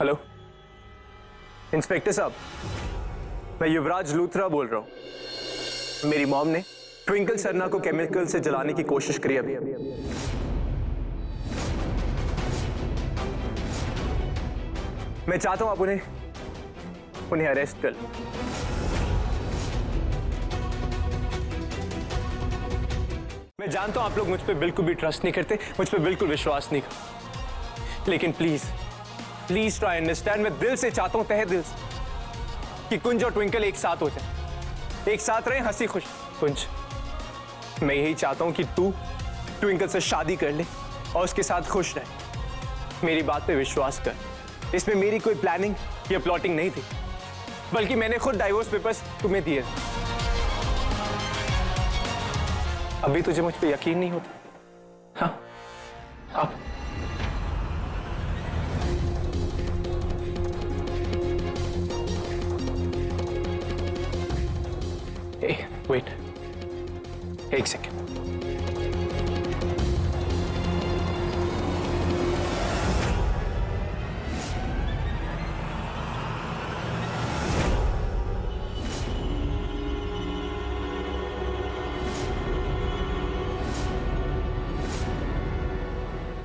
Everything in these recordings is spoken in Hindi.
हेलो इंस्पेक्टर साहब, मैं युवराज लूथरा बोल रहा हूं। मेरी मॉम ने ट्विंकल सरना को केमिकल से जलाने की कोशिश करी अभी। मैं चाहता हूं आप उन्हें अरेस्ट कर लो। मैं जानता हूं आप लोग मुझ पे बिल्कुल भी ट्रस्ट नहीं करते, मुझ पे बिल्कुल विश्वास नहीं करते, लेकिन प्लीज ट्राई अंडरस्टैंड। मैं दिल से चाहता हूं, तहे दिल से, कि कुंज और ट्विंकल एक साथ हो जाए, एक साथ रहे हंसी खुश। कुंज, मैं यही चाहता हूं कि तू ट्विंकल से शादी कर ले और उसके साथ खुश रहे। मेरी बात पे विश्वास कर, इसमें मेरी कोई प्लानिंग या प्लॉटिंग नहीं थी, बल्कि मैंने खुद डाइवोर्स पेपर्स तुम्हें दिए। अभी तुझे मुझ पे यकीन नहीं होता? हाँ, अब वेट, एक सेकेंड।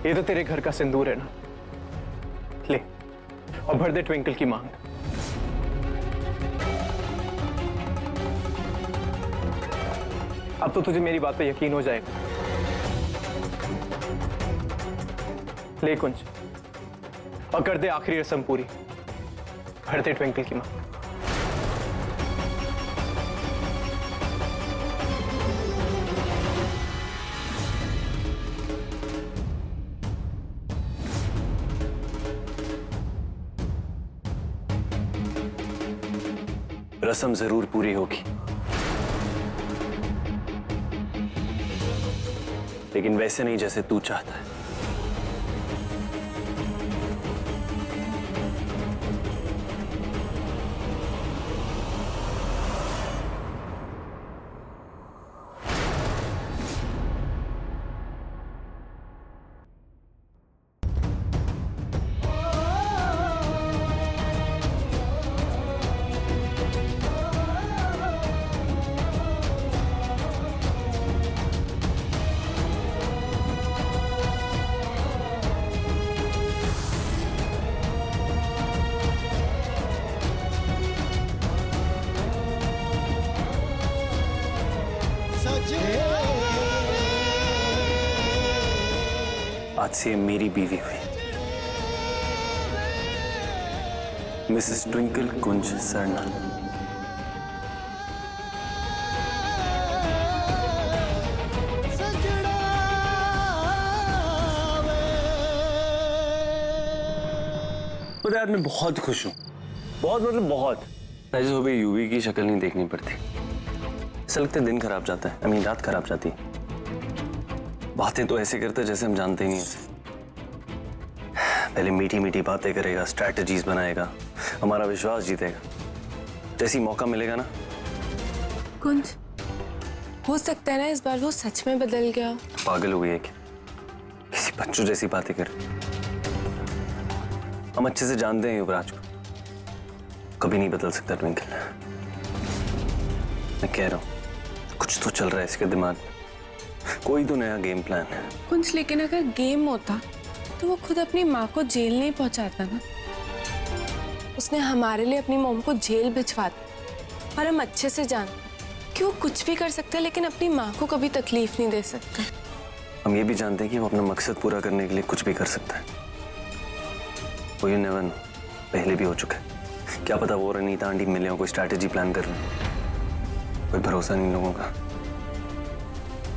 ये तो तेरे घर का सिंदूर है ना, ले और भर दे ट्विंकल की मांग। अब तो तुझे मेरी बात पे यकीन हो जाएगा। ले कुंज और कर दे आखिरी रस्म पूरी, भर दे ट्विंकल की मांग। रस्म जरूर पूरी होगी, लेकिन वैसे नहीं जैसे तू चाहता है। आज से मेरी बीवी हुई, मिसेस ट्विंकल कुंज सरना। पता है, मैं बहुत खुश हूँ, बहुत मतलब बहुत। ऐसे सुबह यूवी की शक्ल नहीं देखनी पड़ती। ऐसा लगता है दिन खराब जाता है, रात खराब जाती है। बातें तो ऐसे करते जैसे हम जानते ही नहीं उसे। पहले मीठी मीठी बातें करेगा, स्ट्रैटेजीज बनाएगा, हमारा विश्वास जीतेगा। जैसी मौका मिलेगा ना। कुंज, हो सकता है ना इस बार वो सच में बदल गया। पागल हो गई है क्या? किसी बच्चों जैसी बातें कर। हम अच्छे से जानते हैं युवराज को, कभी नहीं बदल सकता ट्विंकल। मैं कह रहा हूं कुछ तो चल रहा है इसके दिमाग में, कोई तो नया गेम प्लान है। कुंज, लेकिन अगर गेम होता तो वो खुद अपनी माँ को जेल नहीं पहुंचाता ना। उसने हमारे लिए अपनी मॉम को जेल भिजवा दी। और हम अच्छे से जानते कि वो कुछ भी कर सकता है, लेकिन अपनी माँ को कभी तकलीफ नहीं दे सकता। हम ये भी जानते हैं कि वो अपना मकसद पूरा करने के लिए कुछ भी कर सकता है। वो यू नेवर नो, पहले भी हो चुका है। क्या पता वो रणनीता आंटी मिले हो, कोई स्ट्रैटेजी प्लान कर रहे हो। कोई भरोसा नहीं लोगों का।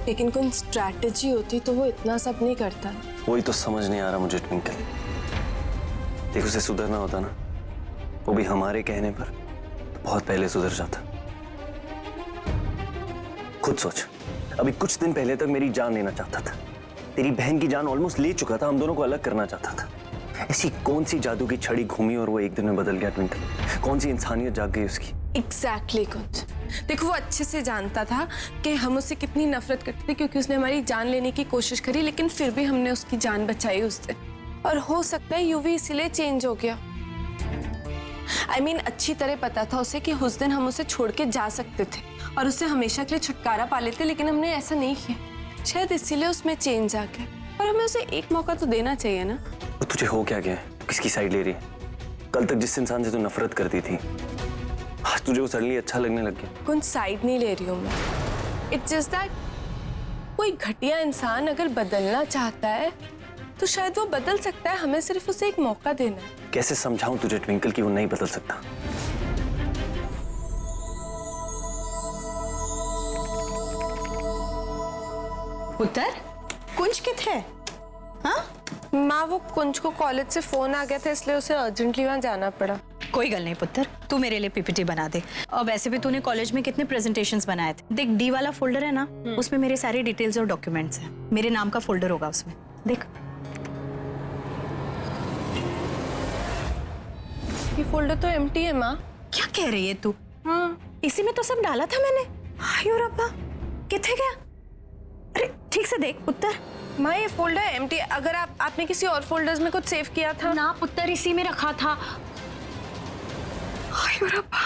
लेकिन कोई स्ट्रैटेजी होती तो वो इतना सब नहीं करता। वही तो समझ नहीं आ रहा मुझे ट्विंकल। देखो, उसे सुधरना होता ना, वो भी हमारे कहने पर, तो बहुत पहले सुधर जाता। खुद सोच, अभी कुछ दिन पहले तक मेरी जान लेना चाहता था, तेरी बहन की जान ऑलमोस्ट ले चुका था, हम दोनों को अलग करना चाहता था। ऐसी कौन सी जादू की छड़ी घूमी और वो एक दिन में बदल गया ट्विंकल? कौन सी इंसानियत जाग गई उसकी? एग्जैक्टली कुंज, देखो वो अच्छे से जानता था कि हम उससे कितनी नफरत करते थे, क्योंकि उसने हमारी जान लेने की कोशिश करी, लेकिन फिर भी हमने उसकी जान बचाई उस दिन। और हो सकता है यूवी इसीलिए चेंज हो गया। I mean, अच्छी तरह पता था उसे कि उस दिन हम उसे छोड़ के जा सकते थे और उससे हमेशा के लिए छुटकारा पा लेते, लेकिन हमने ऐसा नहीं किया। शायद इसीलिए उसमें चेंज आ गया। और हमें उसे एक मौका तो देना चाहिए ना। तो तुझे हो क्या गया? किसकी साइड ले रही है? कल तक जिस इंसान से तू नफरत करती थी, आज तुझे वो सडनली अच्छा लगने लग गया। कौन साइड नहीं ले रही हूँ मैं। इट्स जस्ट दैट कोई घटिया इंसान अगर बदलना चाहता है तो शायद वो बदल सकता है, हमें सिर्फ उसे एक मौका देना है। कैसे समझाऊं तुझे ट्विंकल कि वो नहीं बदल सकता? पुत्र कुंज किथे? हाँ माँ, वो कुंज को कॉलेज से फोन आ गया था, इसलिए उसे अर्जेंटली वहां जाना पड़ा। कोई गल नहीं पुत्र, तू मेरे लिए पीपीटी बना दे। और वैसे भी तूने कॉलेज में कितने प्रेजेंटेशंस बनाए थे। देख, डी वाला फोल्डर है ना, उसमें मेरे सारी डिटेल्स और डॉक्यूमेंट्स हैं। मेरे नाम का फोल्डर होगा उसमें, देख। ये फोल्डर तो एम्प्टी है माँ। क्या कह रही है तू? हाँ, इसी में तो सब डाला था मैंने। हाय रब्बा, किथे गया? अरे ठीक से देख पुत्र। माँ ये फोल्डर एम्प्टी है। अगर आपने किसी और फोल्डर्स में कुछ सेव किया था ना पुत्र, इसी में रखा था। हाय रब्बा,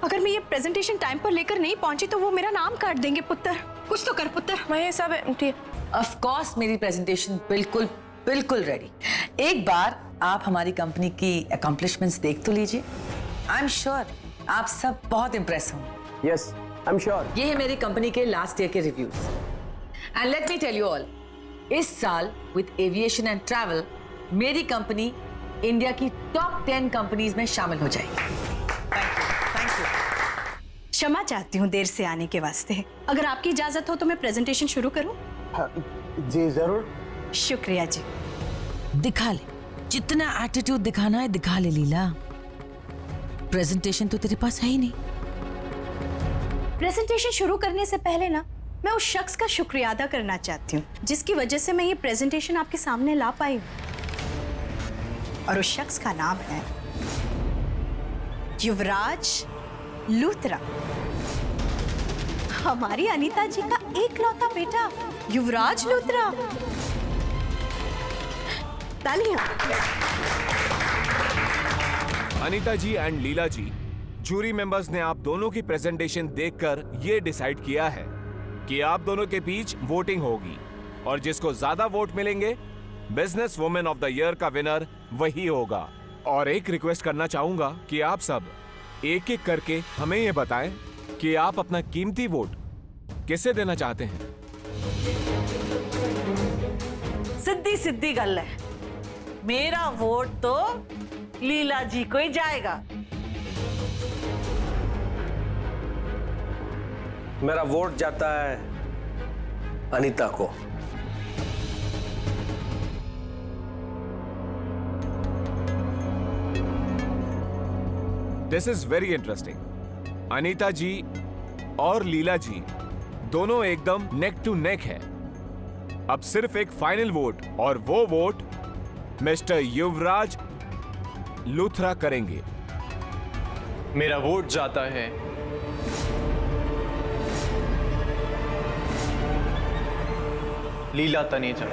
अगर मैं ये प्रेजेंटेशन टाइम पर लेकर नहीं पहुंची तो वो मेरा नाम काट देंगे। पुत्र कुछ तो कर पुत्र। माँ ये सब एम्प्टी है। ऑफ कोर्स मेरी प्रेजेंटेशन बिल्कुल बिल्कुल रेडी। एक बार आप हमारी कंपनी की अकम्पलिशमेंट्स देख तो लीजिए। आई एम श्योर आप सब बहुत इंप्रेस होंगे। Yes, I am sure. ये है मेरी कंपनी के लास्ट ईयर के reviews. And let me tell you all, इस साल विद एविएशन एंड ट्रैवल मेरी कंपनी इंडिया की टॉप 10 कंपनीज में शामिल हो जाएगी। Thank you. क्षमा चाहती हूँ देर से आने के वास्ते। अगर आपकी इजाजत हो तो मैं प्रेजेंटेशन शुरू करूँ? जी जरूर। शुक्रिया जी। दिखा ले, जितना एटीट्यूड दिखाना है दिखा ले लीला। प्रेजेंटेशन तो तेरे पास है ही नहीं। प्रेजेंटेशन शुरू करने से पहले ना मैं उस शख्स का शुक्रिया अदा करना चाहती हूँ जिसकी वजह से मैं ये प्रेजेंटेशन आपके सामने ला पाई हूँ। और उस शख्स का नाम है युवराज लूथरा, हमारी अनीता जी का एकलौता बेटा युवराज लूथरा। तालियां। Anita ji and Leela ji, jury members ने आप दोनों की प्रेजेंटेशन देखकर ये डिसाइड किया है कि आप दोनों के बीच वोटिंग होगी और जिसको ज्यादा वोट मिलेंगे business women of the year का विनर वही होगा। और एक रिक्वेस्ट करना चाहूंगा कि आप सब एक एक करके हमें ये बताएं कि आप अपना कीमती वोट किसे देना चाहते हैं। सिद्धी सिद्धी गल है, मेरा वोट तो लीला जी को ही जाएगा। मेरा वोट जाता है अनीता को। This is very interesting. Anita ji और लीला जी दोनों एकदम नेक टू नेक है। अब सिर्फ एक फाइनल वोट और वो वोट मिस्टर युवराज लूथरा करेंगे। मेरा वोट जाता है लीला तनेजा।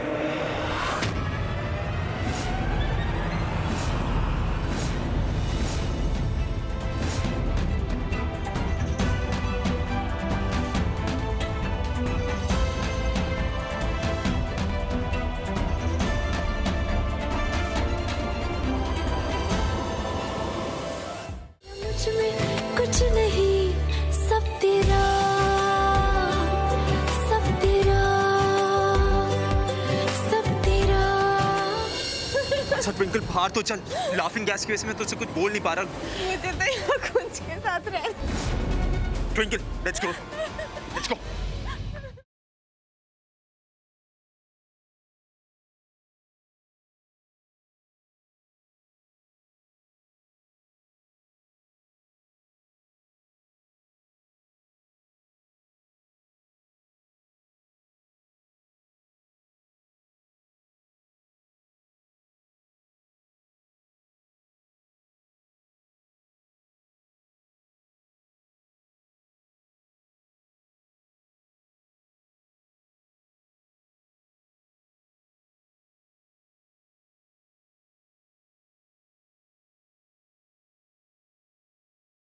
कुछ नहीं, सब तेरा, सब तेरा, सब तेरा। अच्छा ट्विंकल, बाहर तो चल। लाफिंग गैस की वजह से मैं तुझसे कुछ बोल नहीं पा रहा। मुझे तो यहाँ कुंज के साथ रहना। Twinkle, let's go, let's go.